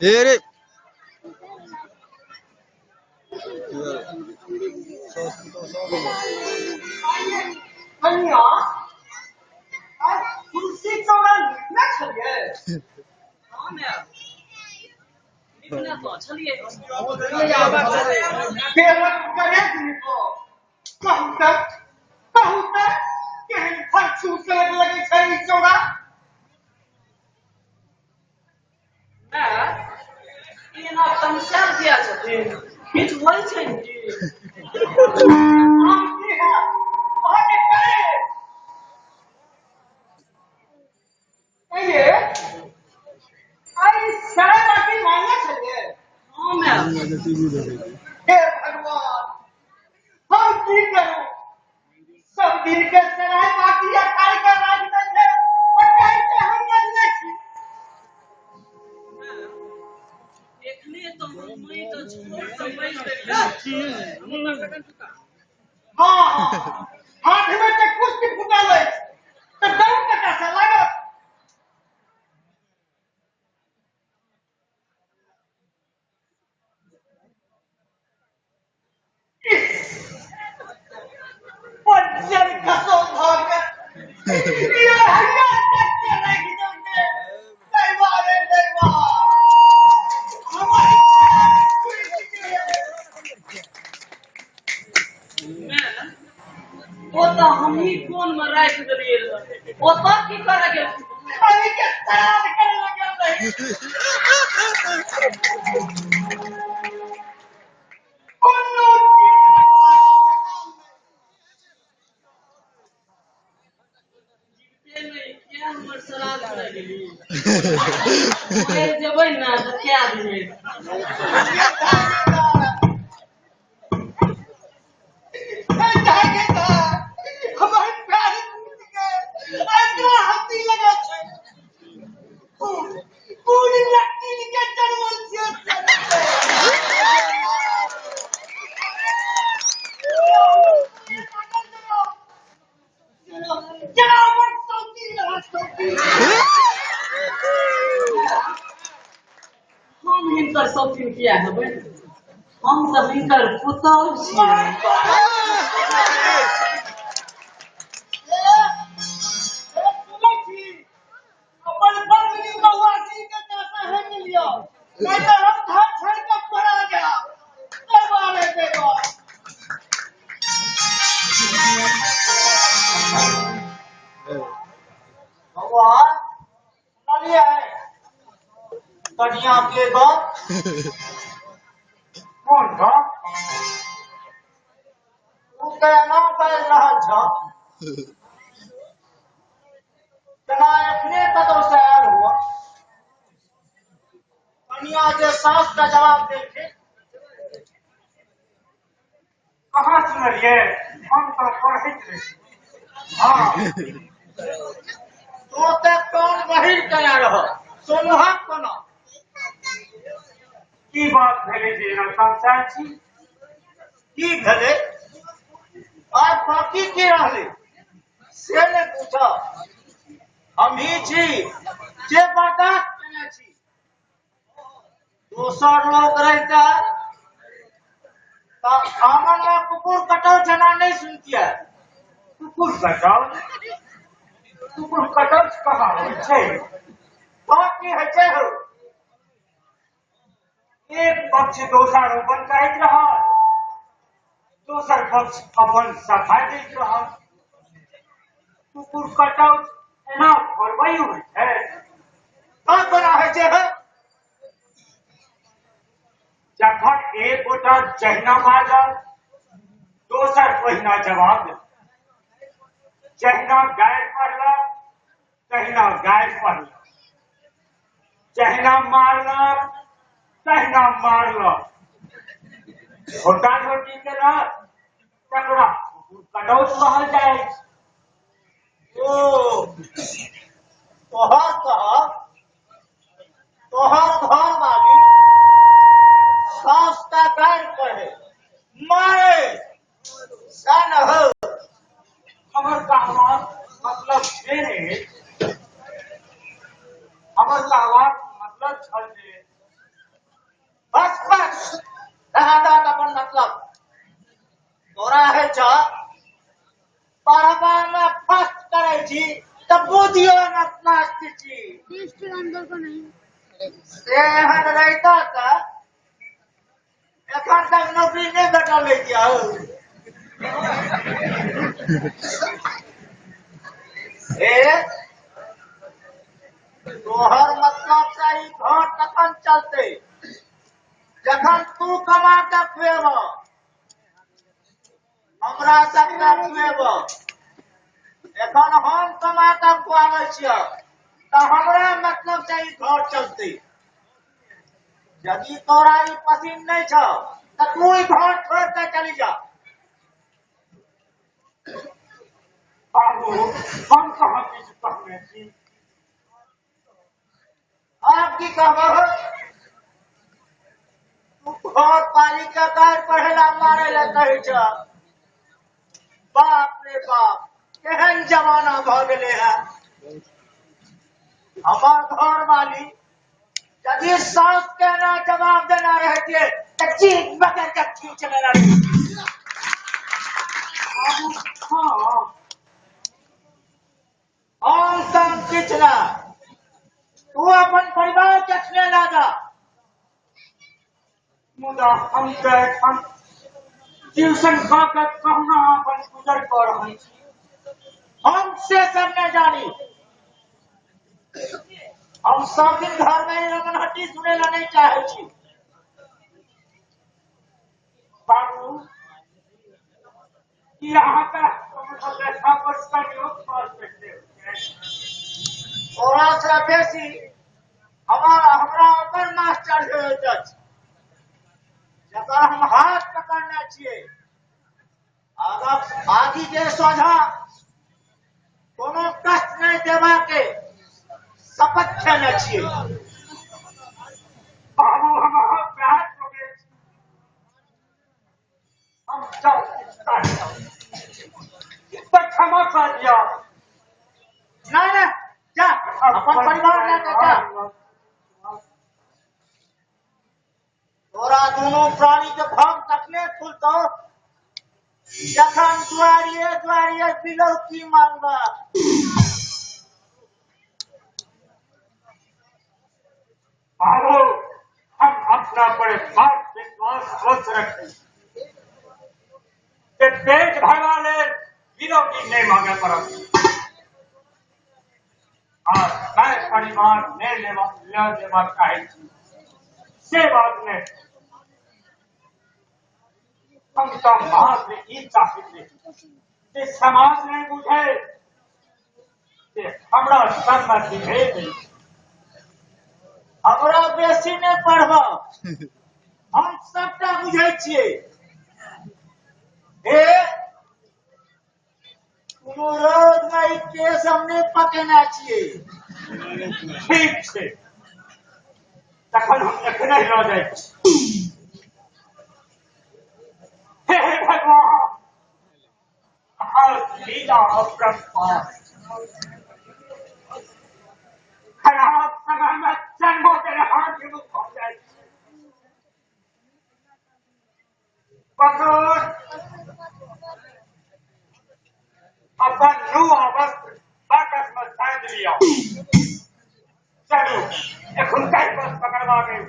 Ere. कन्या आज तुलसी चौड़ा लिखना छलिए हां मैम लिखना तो चलिए केवल करे को कहूँ केहन फरसू से लगे छै ई चौड़ा ये ना तमसाल किया छथिन किछ होई छै कि हम की है बहुत करे ये आई सारा बाकी मानना छलिए हां मैम हे भगवान हम की करूं सब दिन के सराय बाकी या खाए का राज न है और कहीं से हम मरने छी देखने तो मैं तो छोड़ समझ पे हां हाथ में तक कुछ की फुटा ले तो दम कटा सा लगा पंचर कसो भाग ये हल्ला करके लगी तुमने नहीं मारे हमारी मैम वो तो हम ही फोन में राख देलिए वो तो की करे के अभी के साथ करने लगे नहीं कोनो ये नहीं क्या हमर सलाह कर गेली मैं जबै ना तो क्या दिए हमारे प्यारे इतना हंसी लगा छै पूरी लट्टी के चढ़वल से चलो हमर सौती रहा सौती हम हिनकर शौकीन किया हेबै हम सब हिनकर पुतौह छियै अपन बंगली मवासी के कैसा है मिलियो नहीं तो हम घर छोड़ के पड़ा गया देवा भगवान सुनिए कन्या के बात कौन था तू कहना कर रहा था जना अपने कदम से आयल हुआ कन्या के सास का जवाब देखे कहाँ सुनलिए हम तो पढ़ित रहे हाँ तो कौन बहिर कया रहो सोनुहा कोना की बात भेले जे कंसार छी की भेले आज बाकी की रहले से ने पूछा हम ही छी जे बर्दाश्त केने छी दोसर लोग रहता तो आमन में कुकुर कटाव जना नहीं सुनतिया कुकुर कटाव कहाँ होइ छै बात की है छै हो एक पक्ष दोसर अपन कहैत रहल दोसर पक्ष अपन सफाई दैत रहल कुकुर कटाव एना करबै होइ छै कहाँ कोना होइ छै हो जखन एक गोटा जहिना बाजल दोसर ओहिना जवाब देल जहिना गाय पढ़लक तहिना गाय पढ़लक जहिना मारलक तहिना मारलक छोटा छोटी के रह तकरा कटौत कहल जाए ओ तोहर घर वाली बुझियो न अपना स्थिति अंदर को नहीं से एहन रहता था एखन तक नौकरी नहीं भेटल है क्या ए तोहर मतलब से ई घर तखन चलते जखन तू कमा के खुएब हमरा सबके खुएब एखन हम कमा के खुआबै छियै तऽ हमरा मतलब से ई घर चलते यदि तोरा ई पसंद नहीं छौ तऽ तू ई घर छोड़ के चली जा बाबू हम कहाँ किछु कहने छी आप की कहबो तू घर पाली के गाय पढ़े ला मारे ला कहै छ बाप रे बाप केहन जमाना भ गेले है हमार घर वाली यदि सास के ना जवाब देना रहती तो चीख बकर के खींच लेना हाँ हम सब किछ ना तू अपन परिवार के स्नेह ला जा मुदा हम तऽ एखन ट्यूशन कऽ के कहुना अपन गुजर कऽ रहल छी हम से सब नहीं जानी हम सब दिन घर में रमनहट्टी सुने ला नहीं चाहे छी बाबू की अहाँके देखा पर सहयोग कर सकते हो तोरा से बेसी हमरा ओकर मास्टर होइत अछि जकर हम हाथ पकड़ने छियै आगे के सोझा कोनो कष्ट नहीं देवा के शपथ खेने छियै बाबू हम अहाँ प्यार करै छी हम सब तो क्षमा कर दिया नहीं नहीं जा अपन परिवार लेके जा तोरा दोनों प्राणी के भाग तकने खुलतो जखन दुआरिये बिलौकी मांगबा बाबू हम अपना पर बात विश्वास सोच रखे कि पेट भरवा ले विरोधी नहीं मांगे पड़त और मैं परिवार ले लेवा चाहे छी से बात नहीं हम तो मात्र ई चाहते कि समाज नहीं बुझे कि हमरा सम्मति भेज हमरा बेसी नहीं पढ़बा हम सबटा बुझे छियै हे कोनो रोज में ई केस हमने पकेने छियै ठीक छै तखन हम एखने लऽ जाइ छी हे भगवान अहाँ लीला अपरंपार खराब समय में जन्मों के हाथ के मुख हो जाए बकरोर अपन नुआ वस्त्र बाकस में बांध लिया चलो एखन कई बस पकड़वा गए